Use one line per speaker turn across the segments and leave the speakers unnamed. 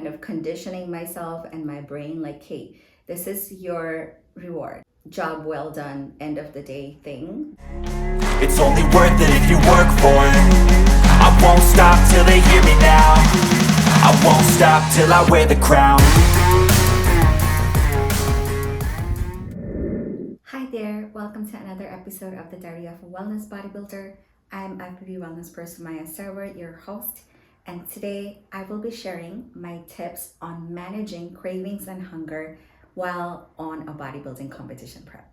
kind of conditioning myself and my brain like, hey, this is your reward. Job well done, end of the day thing.
It's only worth it if you work for it. I won't stop till they hear me now. I won't stop till I wear the crown.
Hi there, welcome to another episode of the Diary of a Wellness Bodybuilder. I'm IFBB Wellness Pro Bodybuilder, your host, and today I will be sharing my tips on managing cravings and hunger while on a bodybuilding competition prep.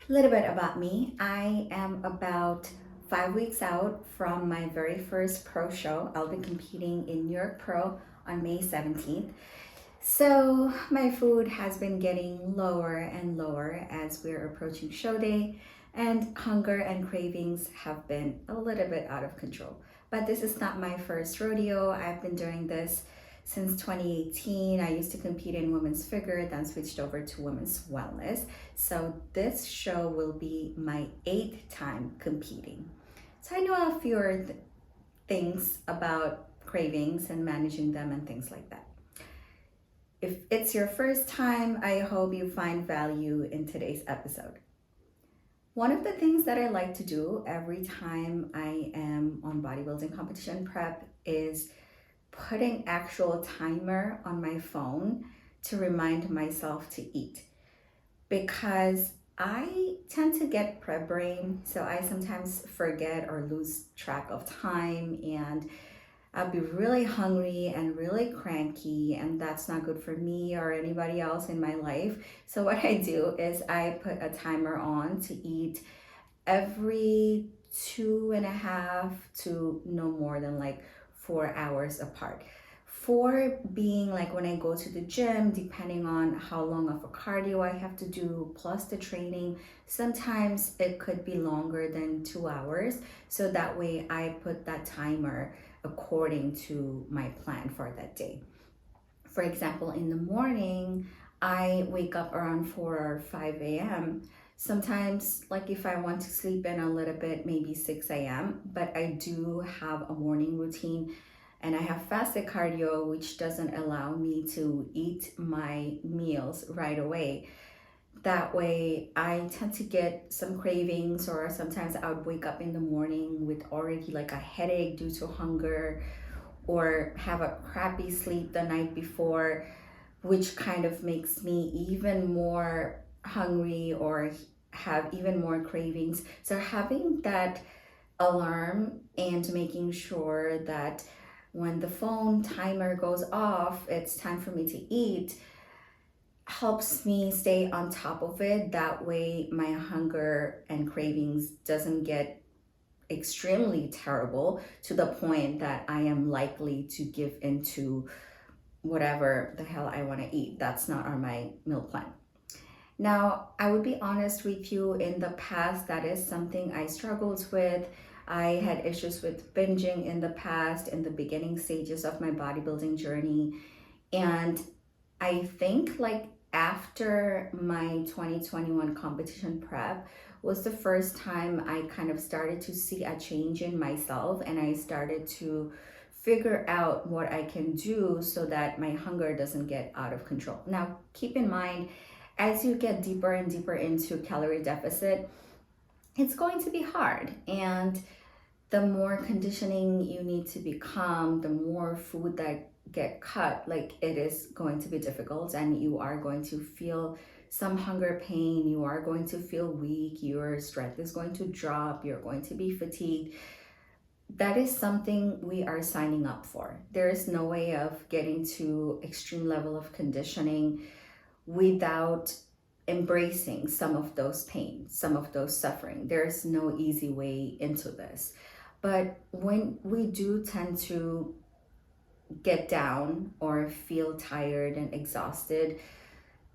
A little bit about me. I am about 5 weeks out from my very first pro show. I'll be competing in New York Pro on May 17th. So my food has been getting lower and lower as we're approaching show day, and hunger and cravings have been a little bit out of control. But this is not my first rodeo. I've been doing this since 2018. I used to compete in women's figure, then switched over to women's wellness. So this show will be my 8th time competing. So I know a few things about cravings and managing them and things like that. If it's your first time, I hope you find value in today's episode. One of the things that I like to do every time I am on bodybuilding competition prep is putting actual timer on my phone to remind myself to eat, because I tend to get prep brain, so I sometimes forget or lose track of time, and I'll be really hungry and really cranky, and that's not good for me or anybody else in my life. So what I do is I put a timer on to eat every 2.5 to no more than like 4 hours apart. 4 being like when I go to the gym, depending on how long of a cardio I have to do, plus the training. Sometimes it could be longer than 2 hours. So that way I put that timer according to my plan for that day. For example, in the morning, I wake up around 4 or 5 a.m. Sometimes, like if I want to sleep in a little bit, maybe 6 a.m. But I do have a morning routine, and I have fasted cardio, which doesn't allow me to eat my meals right away. That way, I tend to get some cravings, or sometimes I would wake up in the morning with already like a headache due to hunger, or have a crappy sleep the night before, which kind of makes me even more hungry or have even more cravings. So having that alarm and making sure that when the phone timer goes off, it's time for me to eat, helps me stay on top of it. That way my hunger and cravings doesn't get extremely terrible to the point that I am likely to give into whatever the hell I want to eat. That's not on my meal plan. Now, I would be honest with you, in the past, that is something I struggled with. I had issues with binging in the past, in the beginning stages of my bodybuilding journey. And I think like after my 2021 competition prep was the first time I kind of started to see a change in myself, and I started to figure out what I can do so that my hunger doesn't get out of control. Now, keep in mind, as you get deeper and deeper into calorie deficit, it's going to be hard. And the more conditioning you need to become, the more food that get cut, like it is going to be difficult, and you are going to feel some hunger pain, you are going to feel weak, your strength is going to drop, you're going to be fatigued. That is something we are signing up for. There is no way of getting to extreme level of conditioning without embracing some of those pain, some of those suffering. There's no easy way into this. But when we do tend to get down or feel tired and exhausted,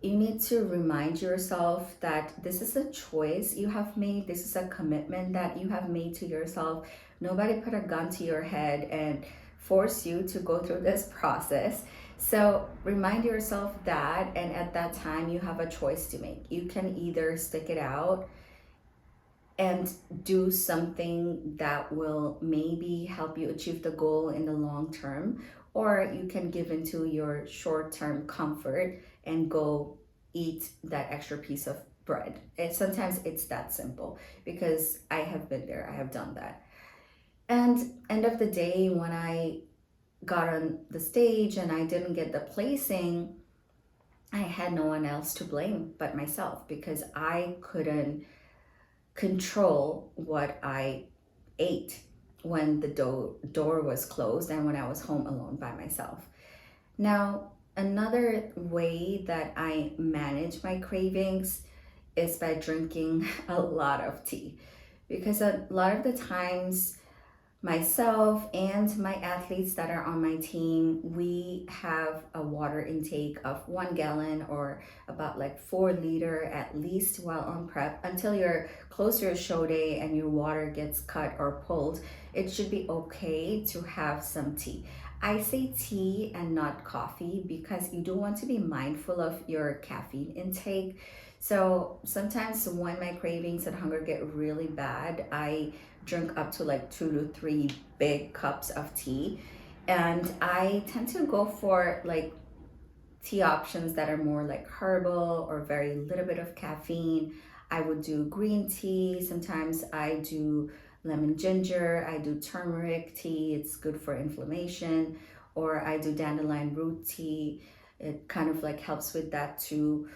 you need to remind yourself that this is a choice you have made. This is a commitment that you have made to yourself. Nobody put a gun to your head and force you to go through this process. So remind yourself that, and at that time you have a choice to make. You can either stick it out and do something that will maybe help you achieve the goal in the long term, or you can give into your short-term comfort and go eat that extra piece of bread. And sometimes it's that simple, because I have been there, I have done that. And end of the day, when I got on the stage and I didn't get the placing, I had no one else to blame but myself, because I couldn't control what I ate when the door was closed and when I was home alone by myself. Now, another way that I manage my cravings is by drinking a lot of tea, because a lot of the times myself and my athletes that are on my team, we have a water intake of 1 gallon, or about like 4 liter at least while on prep. Until you're close to your show day and your water gets cut or pulled, it should be okay to have some tea. I say tea and not coffee, because you do want to be mindful of your caffeine intake. So sometimes when my cravings and hunger get really bad, I drink up to like 2 to 3 big cups of tea. And I tend to go for like tea options that are more like herbal or very little bit of caffeine. I would do green tea. Sometimes I do lemon ginger. I do turmeric tea. It's good for inflammation. Or I do dandelion root tea. It kind of like helps with that too.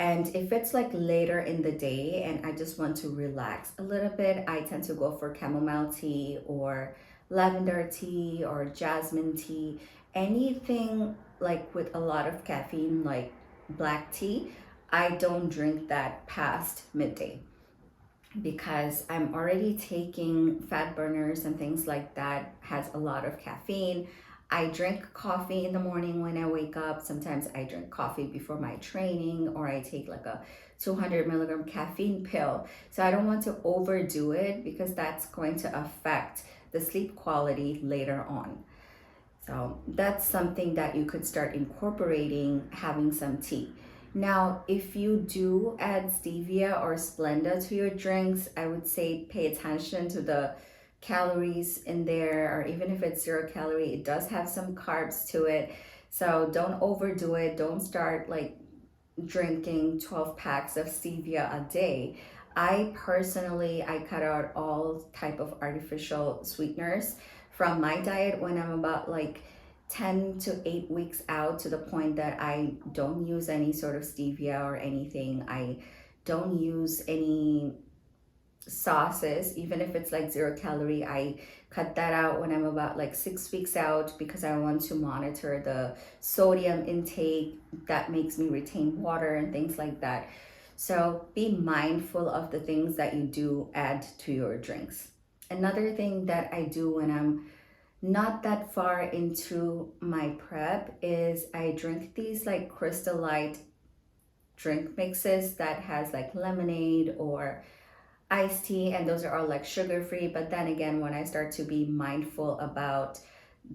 And if it's like later in the day and I just want to relax a little bit, I tend to go for chamomile tea or lavender tea or jasmine tea. Anything like with a lot of caffeine, like black tea, I don't drink that past midday, because I'm already taking fat burners and things like that, has a lot of caffeine. I drink coffee in the morning when I wake up. Sometimes I drink coffee before my training, or I take like a 200 milligram caffeine pill. So I don't want to overdo it, because that's going to affect the sleep quality later on. So that's something that you could start incorporating, having some tea. Now, if you do add stevia or Splenda to your drinks, I would say pay attention to the calories in there, or even if it's 0 calorie, it does have some carbs to it. So don't overdo it. Don't start like drinking 12 packs of stevia a day. I cut out all type of artificial sweeteners from my diet when I'm about like 10 to 8 weeks out, to the point that I don't use any sort of stevia or anything. I don't use any sauces, even if it's like 0 calorie. I cut that out when I'm about like 6 weeks out, because I want to monitor the sodium intake. That makes me retain water and things like that. So be mindful of the things that you do add to your drinks. Another thing that I do when I'm not that far into my prep is I drink these like Crystal Light drink mixes that has like lemonade or iced tea, and those are all like sugar-free. But then again, when I start to be mindful about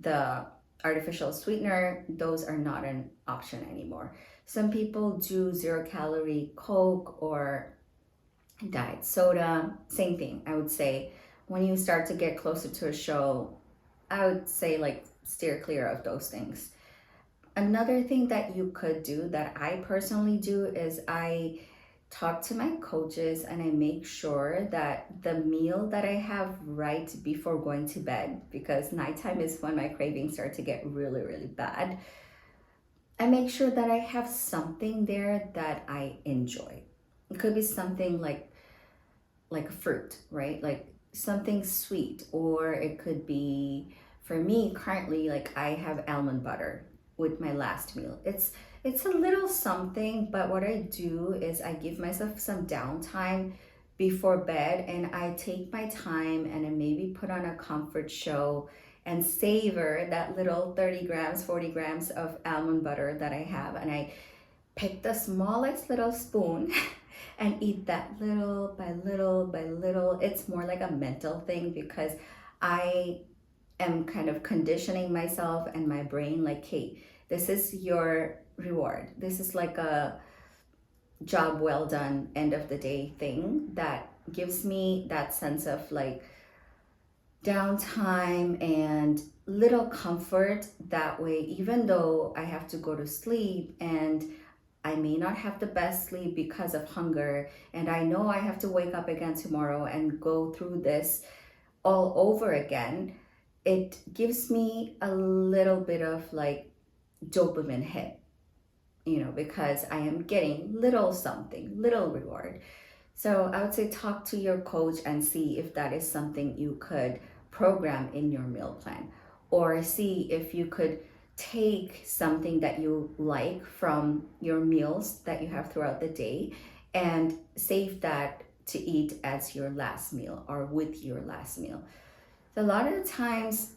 the artificial sweetener, those are not an option anymore. Some people do 0 calorie Coke or diet soda. Same thing, I would say. When you start to get closer to a show, I would say like steer clear of those things. Another thing that you could do, that I personally do, is I talk to my coaches and I make sure that the meal that I have right before going to bed, because nighttime is when my cravings start to get really, really bad, I make sure that I have something there that I enjoy. It could be something like a fruit, right? Like something sweet, or it could be, for me currently, like I have almond butter with my last meal. It's a little something, but what I do is I give myself some downtime before bed, and I take my time and I maybe put on a comfort show and savor that little 30 grams, 40 grams of almond butter that I have. And I pick the smallest little spoon and eat that little by little by little. It's more like a mental thing, because I am kind of conditioning myself and my brain like, hey, this is your reward. This is like a job well done, end of the day thing that gives me that sense of like downtime and little comfort. That way, even though I have to go to sleep and I may not have the best sleep because of hunger, and I know I have to wake up again tomorrow and go through this all over again, it gives me a little bit of like dopamine hit, because I am getting little something, little reward. So I would say talk to your coach and see if that is something you could program in your meal plan, or see if you could take something that you like from your meals that you have throughout the day and save that to eat as your last meal or with your last meal. So a lot of the times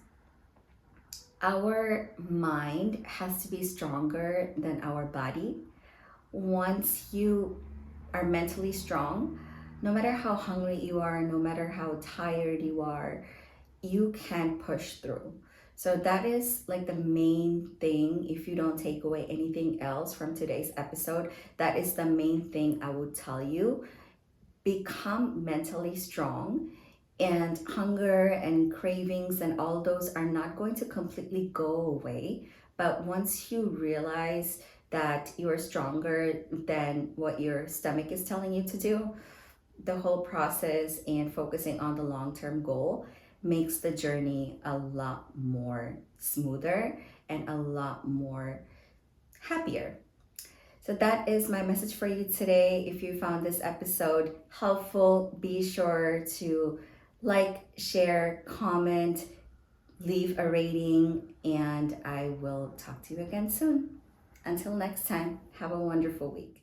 our mind has to be stronger than our body. Once you are mentally strong, no matter how hungry you are, no matter how tired you are, you can push through. So that is like the main thing. If you don't take away anything else from today's episode, that is the main thing I would tell you. Become mentally strong, and hunger and cravings and all those are not going to completely go away. But once you realize that you are stronger than what your stomach is telling you to do, the whole process and focusing on the long-term goal makes the journey a lot more smoother and a lot more happier. So that is my message for you today. If you found this episode helpful, be sure to like, share, comment, leave a rating, and I will talk to you again soon. Until next time, have a wonderful week.